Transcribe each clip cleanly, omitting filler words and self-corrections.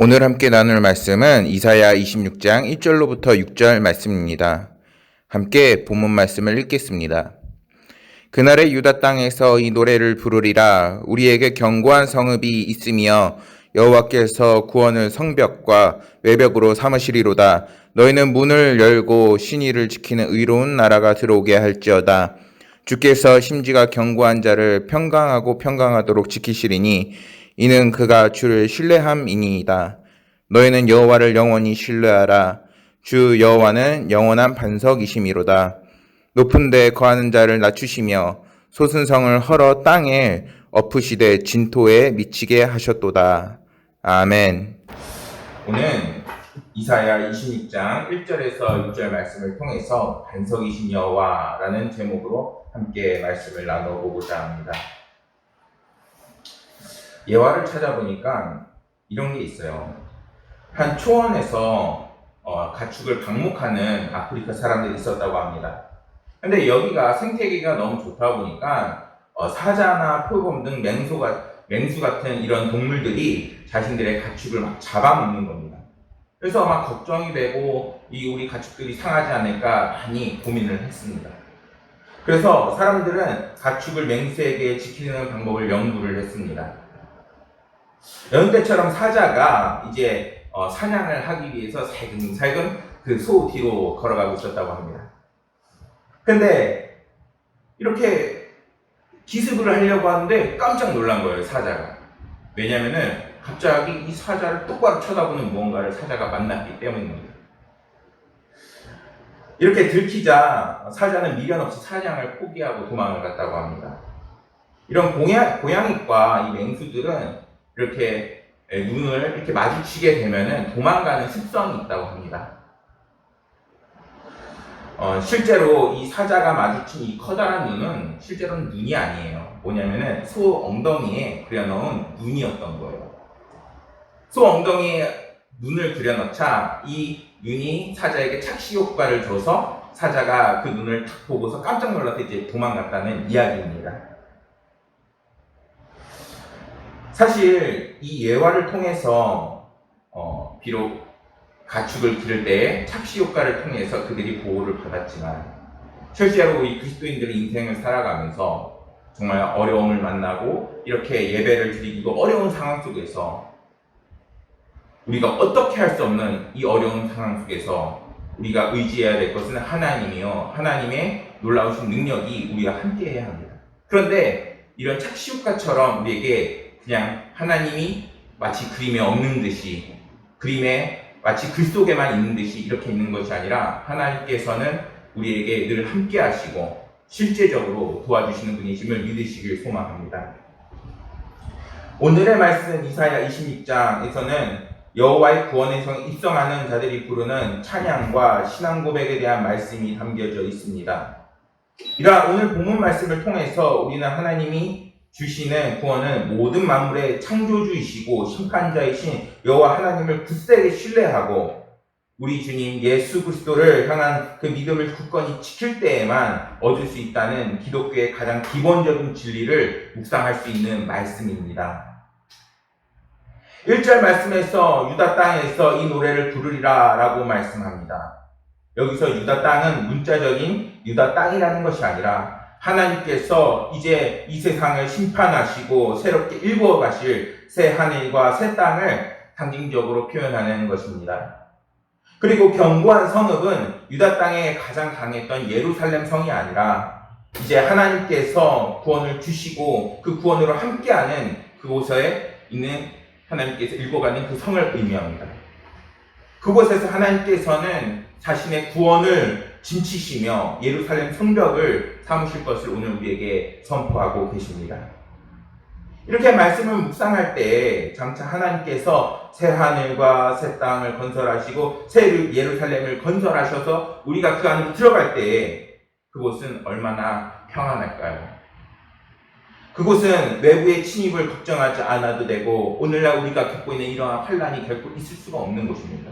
오늘 함께 나눌 말씀은 이사야 26장 1절로부터 6절 말씀입니다. 함께 본문 말씀을 읽겠습니다. 그날의 유다 땅에서 이 노래를 부르리라. 우리에게 견고한 성읍이 있으며 여호와께서 구원을 성벽과 외벽으로 삼으시리로다. 너희는 문을 열고 신의를 지키는 의로운 나라가 들어오게 할지어다. 주께서 심지가 견고한 자를 평강하도록 지키시리니 이는 그가 주를 신뢰함이니이다. 너희는 여호와를 영원히 신뢰하라. 주 여호와는 영원한 반석이심이로다. 높은 데 거하는 자를 낮추시며 솟은 성을 헐어 땅에 엎으시되 진토에 미치게 하셨도다. 아멘. 오늘 이사야 26장 1절에서 6절 말씀을 통해서 반석이신 여호와라는 제목으로 함께 말씀을 나눠보고자 합니다. 예화를 찾아보니까 이런 게 있어요. 한 초원에서 가축을 방목하는 아프리카 사람들이 있었다고 합니다. 근데 여기가 생태계가 너무 좋다 보니까 사자나 표범 등 맹수 같은 이런 동물들이 자신들의 가축을 막 잡아먹는 겁니다. 그래서 막 걱정이 되고 우리 가축들이 상하지 않을까 많이 고민을 했습니다. 그래서 사람들은 가축을 맹수에게 지키는 방법을 연구를 했습니다. 여느 때처럼 사자가 이제 사냥을 하기 위해서 살금살금 그 소 뒤로 걸어가고 있었다고 합니다. 근데 이렇게 기습을 하려고 하는데 깜짝 놀란 거예요, 사자가. 왜냐면은 갑자기 이 사자를 똑바로 쳐다보는 무언가를 사자가 만났기 때문입니다. 이렇게 들키자 사자는 미련 없이 사냥을 포기하고 도망을 갔다고 합니다. 이런 고양이과 이 맹수들은 이렇게 눈을 이렇게 마주치게 되면은 도망가는 습성이 있다고 합니다. 실제로 이 사자가 마주친 이 커다란 눈은 실제로는 눈이 아니에요. 뭐냐면은 소 엉덩이에 그려놓은 눈이었던 거예요. 소 엉덩이에 눈을 그려넣자 이 눈이 사자에게 착시 효과를 줘서 사자가 그 눈을 딱 보고서 깜짝 놀라서 이제 도망갔다는 이야기입니다. 사실 이 예화를 통해서 비록 가축을 기를 때에 착시 효과를 통해서 그들이 보호를 받았지만 실제로 이 그리스도인들의 인생을 살아가면서 정말 어려움을 만나고 이렇게 예배를 드리기도 어려운 상황 속에서 우리가 어떻게 할 수 없는 이 어려운 상황 속에서 우리가 의지해야 될 것은 하나님이요, 하나님의 놀라우신 능력이 우리가 함께 해야 합니다. 그런데 이런 착시 효과처럼 우리에게 그냥 하나님이 마치 그림에 없는 듯이, 그림에 마치 글 속에만 있는 듯이 이렇게 있는 것이 아니라 하나님께서는 우리에게 늘 함께 하시고 실제적으로 도와주시는 분이심을 믿으시길 소망합니다. 오늘의 말씀 이사야 26장에서는 여호와의 구원의 성에 입성하는 자들이 부르는 찬양과 신앙 고백에 대한 말씀이 담겨져 있습니다. 이러한 오늘 본문 말씀을 통해서 우리는 하나님이 주시는 구원은 모든 만물의 창조주이시고 심판자이신 여호와 하나님을 굳세게 신뢰하고 우리 주님 예수 그리스도를 향한 그 믿음을 굳건히 지킬 때에만 얻을 수 있다는 기독교의 가장 기본적인 진리를 묵상할 수 있는 말씀입니다. 1절 말씀에서 유다 땅에서 이 노래를 부르리라 라고 말씀합니다. 여기서 유다 땅은 문자적인 유다 땅이라는 것이 아니라 하나님께서 이제 이 세상을 심판하시고 새롭게 일구어 가실 새 하늘과 새 땅을 상징적으로 표현하는 것입니다. 그리고 견고한 성읍은 유다 땅에 가장 강했던 예루살렘 성이 아니라 이제 하나님께서 구원을 주시고 그 구원으로 함께하는 그곳에 있는 하나님께서 일궈가는 그 성을 의미합니다. 그곳에서 하나님께서는 자신의 구원을 짐치시며 예루살렘 성벽을 삼으실 것을 오늘 우리에게 선포하고 계십니다. 이렇게 말씀을 묵상할 때 장차 하나님께서 새 하늘과 새 땅을 건설하시고 새 예루살렘을 건설하셔서 우리가 그 안으로 들어갈 때 그곳은 얼마나 평안할까요? 그곳은 외부의 침입을 걱정하지 않아도 되고 오늘날 우리가 겪고 있는 이러한 환난이 결코 있을 수가 없는 곳입니다.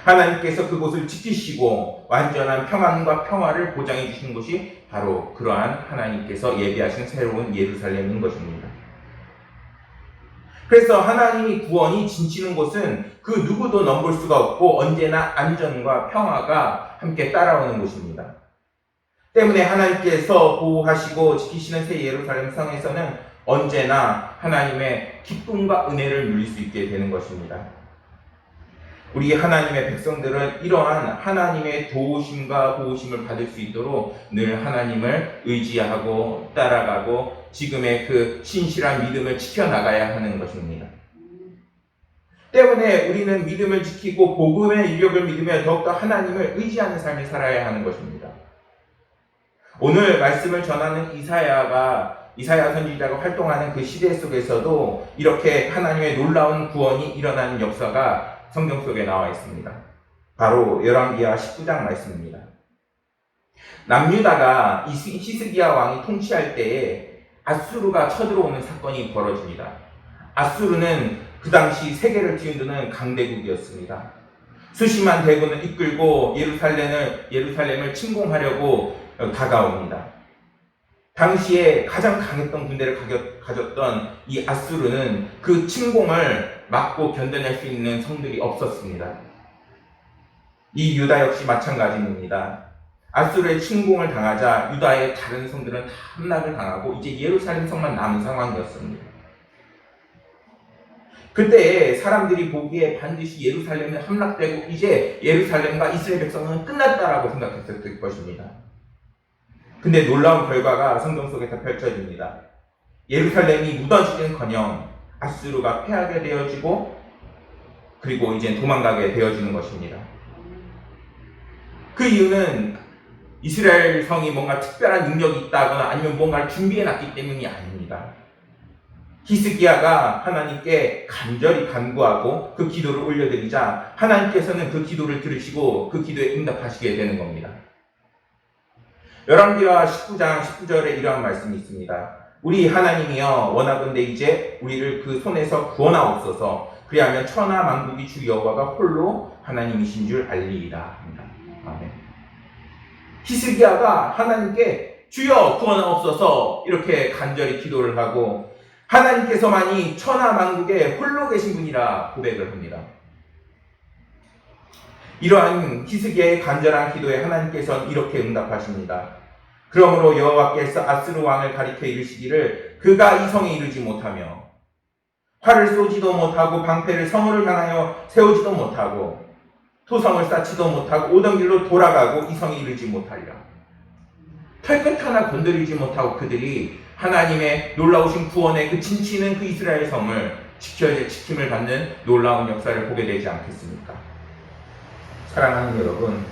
하나님께서 그곳을 지키시고 완전한 평안과 평화를 보장해 주시는 것이 바로 그러한 하나님께서 예비하신 새로운 예루살렘인 것입니다. 그래서 하나님이 구원이 진치는 곳은 그 누구도 넘볼 수가 없고 언제나 안전과 평화가 함께 따라오는 곳입니다. 때문에 하나님께서 보호하시고 지키시는 새 예루살렘 성에서는 언제나 하나님의 기쁨과 은혜를 누릴 수 있게 되는 것입니다. 우리 하나님의 백성들은 이러한 하나님의 도우심과 보호심을 받을 수 있도록 늘 하나님을 의지하고 따라가고 지금의 그 신실한 믿음을 지켜나가야 하는 것입니다. 때문에 우리는 믿음을 지키고 복음의 이력을 믿으며 더욱더 하나님을 의지하는 삶을 살아야 하는 것입니다. 오늘 말씀을 전하는 이사야 선지자가 활동하는 그 시대 속에서도 이렇게 하나님의 놀라운 구원이 일어나는 역사가 성경 속에 나와 있습니다. 바로 열왕기하 19장 말씀입니다. 남유다가 히스기야 왕이 통치할 때에 아수르가 쳐들어오는 사건이 벌어집니다. 아수르는 그 당시 세계를 뒤흔드는 강대국이었습니다. 수십만 대군을 이끌고 예루살렘을 침공하려고 다가옵니다. 당시에 가장 강했던 군대를 가졌던 이 아수르는 그 침공을 막고 견뎌낼 수 있는 성들이 없었습니다. 이 유다 역시 마찬가지입니다. 아수르의 침공을 당하자 유다의 다른 성들은 다 함락을 당하고 이제 예루살렘 성만 남은 상황이었습니다. 그때 사람들이 보기에 반드시 예루살렘이 함락되고 이제 예루살렘과 이스라엘 백성은 끝났다라고 생각했을 것입니다. 근데 놀라운 결과가 성경 속에서 펼쳐집니다. 예루살렘이 무너지는커녕 아수르가 패하게 되어지고 그리고 이제 도망가게 되어지는 것입니다. 그 이유는 이스라엘 성이 뭔가 특별한 능력이 있다거나 아니면 뭔가를 준비해놨기 때문이 아닙니다. 히스기야가 하나님께 간절히 간구하고 그 기도를 올려드리자 하나님께서는 그 기도를 들으시고 그 기도에 응답하시게 되는 겁니다. 열왕기하 19장 19절에 이러한 말씀이 있습니다. 우리 하나님이여 원하건대 이제 우리를 그 손에서 구원하옵소서. 그리하면 천하 만국이 주 여호와가 홀로 하나님이신 줄 알리이다. 아멘. 히스기야가 하나님께 주여 구원하옵소서 이렇게 간절히 기도를 하고 하나님께서만이 천하 만국에 홀로 계신 분이라 고백을 합니다. 이러한 히스기야의 간절한 기도에 하나님께서는 이렇게 응답하십니다. 그러므로 여호와께서 아스루 왕을 가리켜 이르시기를 그가 이 성에 이르지 못하며 활을 쏘지도 못하고 방패를 성을 향하여 세우지도 못하고 토성을 쌓지도 못하고 오던 길로 돌아가고 이 성에 이르지 못하리라. 털끝 하나 건드리지 못하고 그들이 하나님의 놀라우신 구원의 그 진치는 그 이스라엘 성을 지킴을 받는 놀라운 역사를 보게 되지 않겠습니까? 사랑하는 여러분,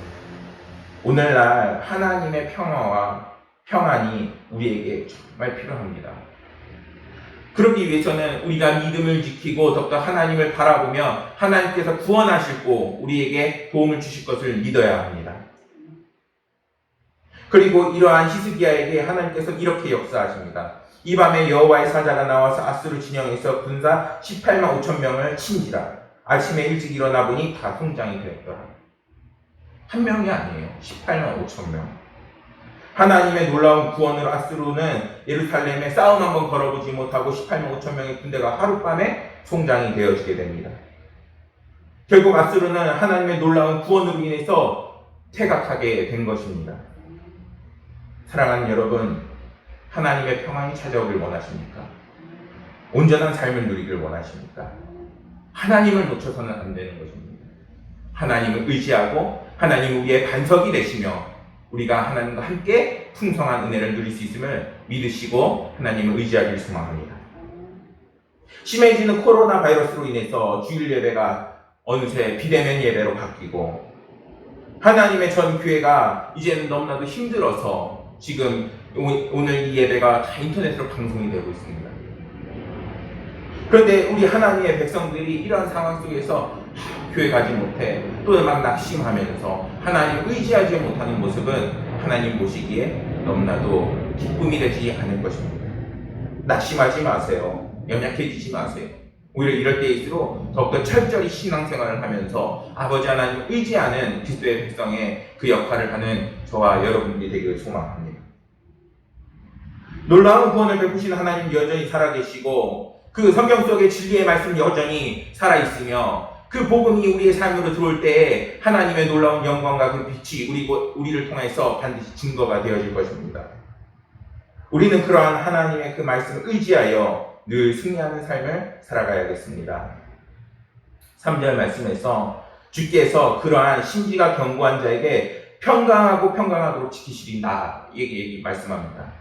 오늘날 하나님의 평화와 평안이 우리에게 정말 필요합니다. 그러기 위해서는 우리가 믿음을 지키고 더욱더 하나님을 바라보며 하나님께서 구원하시고 우리에게 도움을 주실 것을 믿어야 합니다. 그리고 이러한 히스기야에게 하나님께서 이렇게 역사하십니다. 이 밤에 여호와의 사자가 나와서 아수르 진영에서 군사 18만 5천 명을 친지라. 아침에 일찍 일어나 보니 다 성장이 되었더라. 한 명이 아니에요. 18만 5천 명. 하나님의 놀라운 구원으로 아수르는 예루살렘에 싸움 한번 걸어보지 못하고 18만 5천 명의 군대가 하룻밤에 송장이 되어지게 됩니다. 결국 아수르는 하나님의 놀라운 구원으로 인해서 퇴각하게 된 것입니다. 사랑하는 여러분, 하나님의 평안이 찾아오길 원하십니까? 온전한 삶을 누리길 원하십니까? 하나님을 놓쳐서는 안 되는 것입니다. 하나님을 의지하고 하나님 우리의 반석이 되시며 우리가 하나님과 함께 풍성한 은혜를 누릴 수 있음을 믿으시고 하나님을 의지하기를 소망합니다. 심해지는 코로나 바이러스로 인해서 주일 예배가 어느새 비대면 예배로 바뀌고 하나님의 전 교회가 이제는 너무나도 힘들어서 지금 오늘 이 예배가 다 인터넷으로 방송이 되고 있습니다. 그런데 우리 하나님의 백성들이 이런 상황 속에서 교회 가지 못해 또는 막 낙심하면서 하나님을 의지하지 못하는 모습은 하나님 보시기에 너무나도 기쁨이 되지 않을 것입니다. 낙심하지 마세요. 연약해지지 마세요. 오히려 이럴 때일수록 더욱더 철저히 신앙생활을 하면서 아버지 하나님을 의지하는 그리스도의 백성의 그 역할을 하는 저와 여러분들이 되기를 소망합니다. 놀라운 구원을 베푸시는 하나님 여전히 살아계시고 그 성경 속의 진리의 말씀이 여전히 살아있으며 그 복음이 우리의 삶으로 들어올 때에 하나님의 놀라운 영광과 그 빛이 우리를 통해서 반드시 증거가 되어질 것입니다. 우리는 그러한 하나님의 그 말씀을 의지하여 늘 승리하는 삶을 살아가야겠습니다. 3절 말씀에서 주께서 그러한 심지가 견고한 자에게 평강하고 평강하도록 지키시리다 얘기 말씀합니다.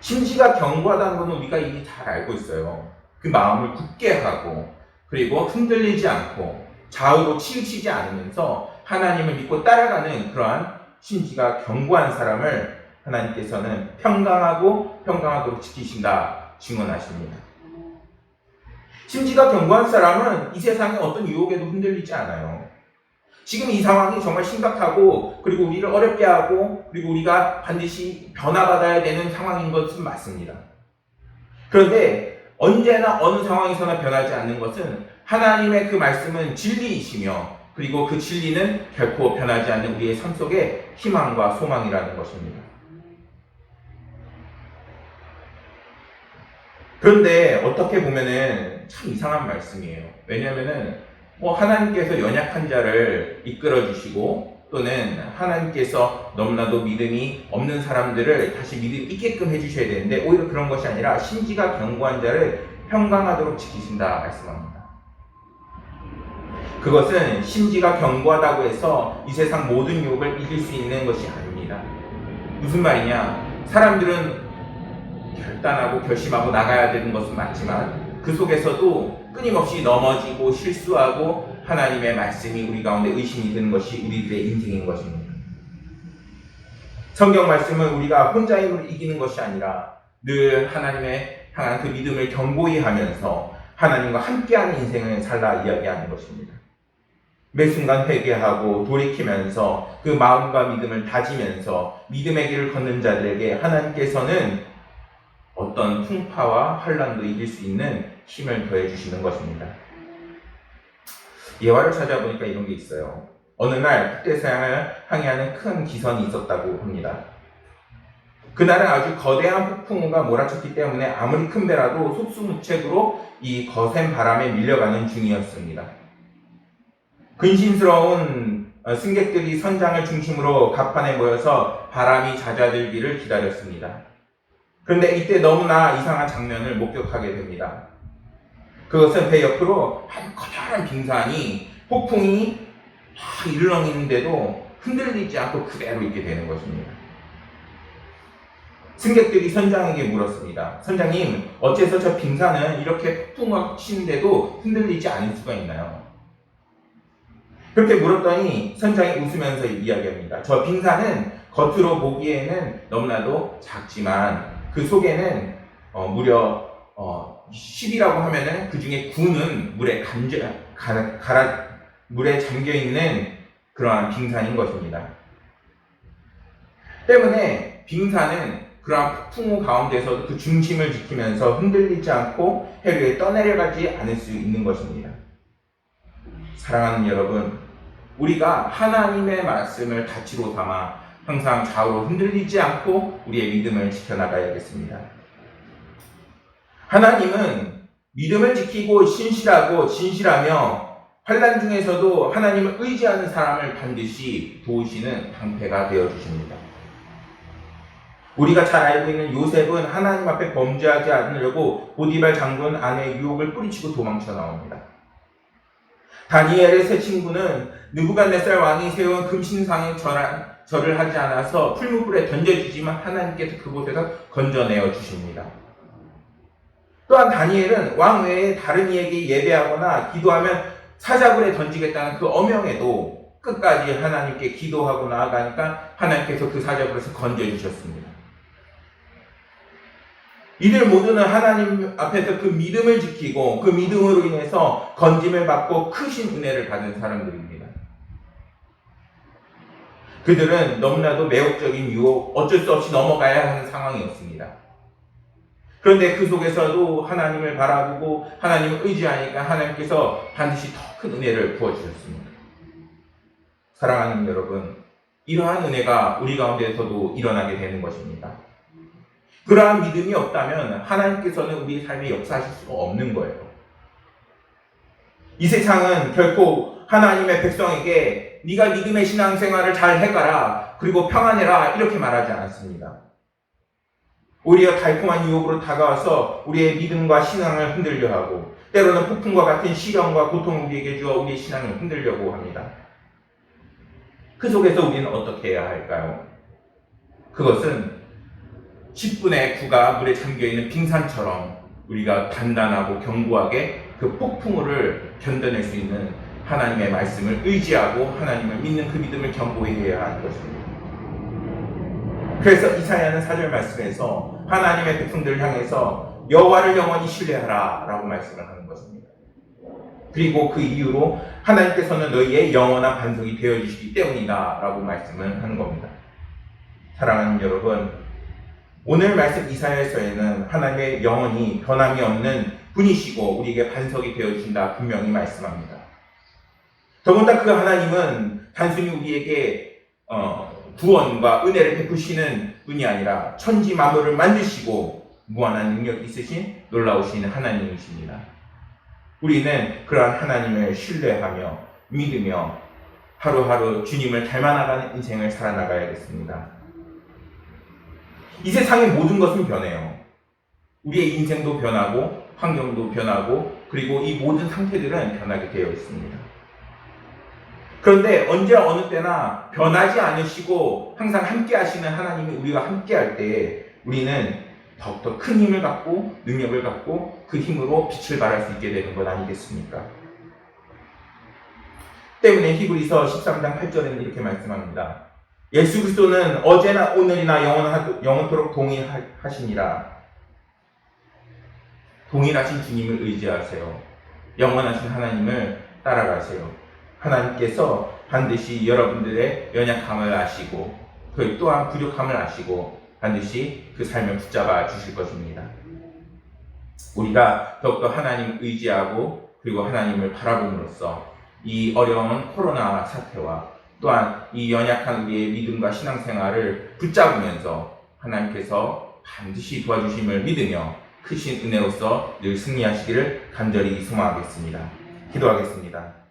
심지가 견고하다는 것은 우리가 이미 잘 알고 있어요. 그 마음을 굳게 하고 그리고 흔들리지 않고 좌우로 치우치지 않으면서 하나님을 믿고 따라가는 그러한 심지가 견고한 사람을 하나님께서는 평강하고 평강하도록 지키신다 증언하십니다. 심지가 견고한 사람은 이 세상의 어떤 유혹에도 흔들리지 않아요. 지금 이 상황이 정말 심각하고 그리고 우리를 어렵게 하고 그리고 우리가 반드시 변화받아야 되는 상황인 것은 맞습니다. 그런데 언제나 어느 상황에서나 변하지 않는 것은 하나님의 그 말씀은 진리이시며 그리고 그 진리는 결코 변하지 않는 우리의 삶 속에 희망과 소망이라는 것입니다. 그런데 어떻게 보면은 참 이상한 말씀이에요. 왜냐하면은 하나님께서 연약한 자를 이끌어 주시고 또는 하나님께서 너무나도 믿음이 없는 사람들을 다시 믿음 있게끔 해주셔야 되는데 오히려 그런 것이 아니라 심지가 견고한 자를 평강하도록 지키신다 말씀합니다. 그것은 심지가 견고하다고 해서 이 세상 모든 유혹을 이길 수 있는 것이 아닙니다. 무슨 말이냐? 사람들은 결단하고 결심하고 나가야 되는 것은 맞지만 그 속에서도 끊임없이 넘어지고 실수하고 하나님의 말씀이 우리 가운데 의심이 드는 것이 우리들의 인생인 것입니다. 성경 말씀은 우리가 혼자 힘으로 이기는 것이 아니라 늘 하나님의 향한 그 믿음을 견고히 하면서 하나님과 함께하는 인생을 살라 이야기하는 것입니다. 매 순간 회개하고 돌이키면서 그 마음과 믿음을 다지면서 믿음의 길을 걷는 자들에게 하나님께서는 어떤 풍파와 환난도 이길 수 있는 힘을 더해 주시는 것입니다. 예화를 찾아보니까 이런 게 있어요. 어느 날 북대서양을 항해하는 큰 기선이 있었다고 합니다. 그날은 아주 거대한 폭풍우가 몰아쳤기 때문에 아무리 큰 배라도 속수무책으로 이 거센 바람에 밀려가는 중이었습니다. 근심스러운 승객들이 선장을 중심으로 갑판에 모여서 바람이 잦아들기를 기다렸습니다. 그런데 이때 너무나 이상한 장면을 목격하게 됩니다. 그것은 배 옆으로 한 커다란 빙산이 폭풍이 막 일렁이는데도 흔들리지 않고 그대로 있게 되는 것입니다. 승객들이 선장에게 물었습니다. 선장님, 어째서 저 빙산은 이렇게 폭풍을 치는데도 흔들리지 않을 수가 있나요? 그렇게 물었더니 선장이 웃으면서 이야기합니다. 저 빙산은 겉으로 보기에는 너무나도 작지만 그 속에는 무려 10이라고 하면은 그 중에 9는 물에 잠겨있는 그러한 빙산인 것입니다. 때문에 빙산은 그러한 폭풍우 가운데서도 그 중심을 지키면서 흔들리지 않고 해류에 떠내려가지 않을 수 있는 것입니다. 사랑하는 여러분, 우리가 하나님의 말씀을 가치로 삼아 항상 좌우로 흔들리지 않고 우리의 믿음을 지켜나가야겠습니다. 하나님은 믿음을 지키고 신실하고 진실하며 환난 중에서도 하나님을 의지하는 사람을 반드시 도우시는 방패가 되어주십니다. 우리가 잘 알고 있는 요셉은 하나님 앞에 범죄하지 않으려고 보디발 장군 아내의 유혹을 뿌리치고 도망쳐 나옵니다. 다니엘의 세 친구는 느부갓네살 왕이 세운 금신상에 절을 하지 않아서 풀무불에 던져지지만 하나님께서 그곳에서 건져내어 주십니다. 또한 다니엘은 왕 외에 다른 이에게 예배하거나 기도하면 사자굴에 던지겠다는 그 어명에도 끝까지 하나님께 기도하고 나아가니까 하나님께서 그 사자굴에서 건져주셨습니다. 이들 모두는 하나님 앞에서 그 믿음을 지키고 그 믿음으로 인해서 건짐을 받고 크신 은혜를 받은 사람들입니다. 그들은 너무나도 매혹적인 유혹, 어쩔 수 없이 넘어가야 하는 상황이었습니다. 그런데 그 속에서도 하나님을 바라보고 하나님을 의지하니까 하나님께서 반드시 더 큰 은혜를 부어주셨습니다. 사랑하는 여러분, 이러한 은혜가 우리 가운데에서도 일어나게 되는 것입니다. 그러한 믿음이 없다면 하나님께서는 우리의 삶에 역사하실 수가 없는 거예요. 이 세상은 결코 하나님의 백성에게 네가 믿음의 신앙생활을 잘 해가라 그리고 평안해라 이렇게 말하지 않았습니다. 오히려 달콤한 유혹으로 다가와서 우리의 믿음과 신앙을 흔들려 하고 때로는 폭풍과 같은 시련과 고통을 우리에게 주어 우리의 신앙을 흔들려고 합니다. 그 속에서 우리는 어떻게 해야 할까요? 그것은 10분의 9가 물에 잠겨있는 빙산처럼 우리가 단단하고 견고하게 그 폭풍우를 견뎌낼 수 있는 하나님의 말씀을 의지하고 하나님을 믿는 그 믿음을 견고해야 하는 것입니다. 그래서 이사야는 4절 말씀에서 하나님의 백성들을 향해서 여호와를 영원히 신뢰하라 라고 말씀을 하는 것입니다. 그리고 그 이유로 하나님께서는 너희의 영원한 반석이 되어주시기 때문이다 라고 말씀을 하는 겁니다. 사랑하는 여러분, 오늘 말씀 이사야서에는 하나님의 영원히 변함이 없는 분이시고 우리에게 반석이 되어주신다 분명히 말씀합니다. 더군다나 그 하나님은 단순히 우리에게 구원과 은혜를 베푸시는 분이 아니라 천지 만물을 만드시고 무한한 능력 있으신 놀라우신 하나님이십니다. 우리는 그러한 하나님을 신뢰하며 믿으며 하루하루 주님을 닮아나가는 인생을 살아나가야겠습니다. 이 세상의 모든 것은 변해요. 우리의 인생도 변하고 환경도 변하고 그리고 이 모든 상태들은 변하게 되어 있습니다. 그런데 언제 어느 때나 변하지 않으시고 항상 함께 하시는 하나님이 우리가 함께 할 때 우리는 더욱더 큰 힘을 갖고 능력을 갖고 그 힘으로 빛을 발할 수 있게 되는 것 아니겠습니까? 때문에 히브리서 13장 8절에는 이렇게 말씀합니다. 예수 그리스도는 어제나 오늘이나 영원토록 동일하시니라. 동일하신 주님을 의지하세요. 영원하신 하나님을 따라가세요. 하나님께서 반드시 여러분들의 연약함을 아시고 그 또한 부족함을 아시고 반드시 그 삶을 붙잡아 주실 것입니다. 우리가 더욱더 하나님을 의지하고 그리고 하나님을 바라봄으로써 이 어려운 코로나 사태와 또한 이 연약한 우리의 믿음과 신앙생활을 붙잡으면서 하나님께서 반드시 도와주심을 믿으며 크신 은혜로서 늘 승리하시기를 간절히 소망하겠습니다. 기도하겠습니다.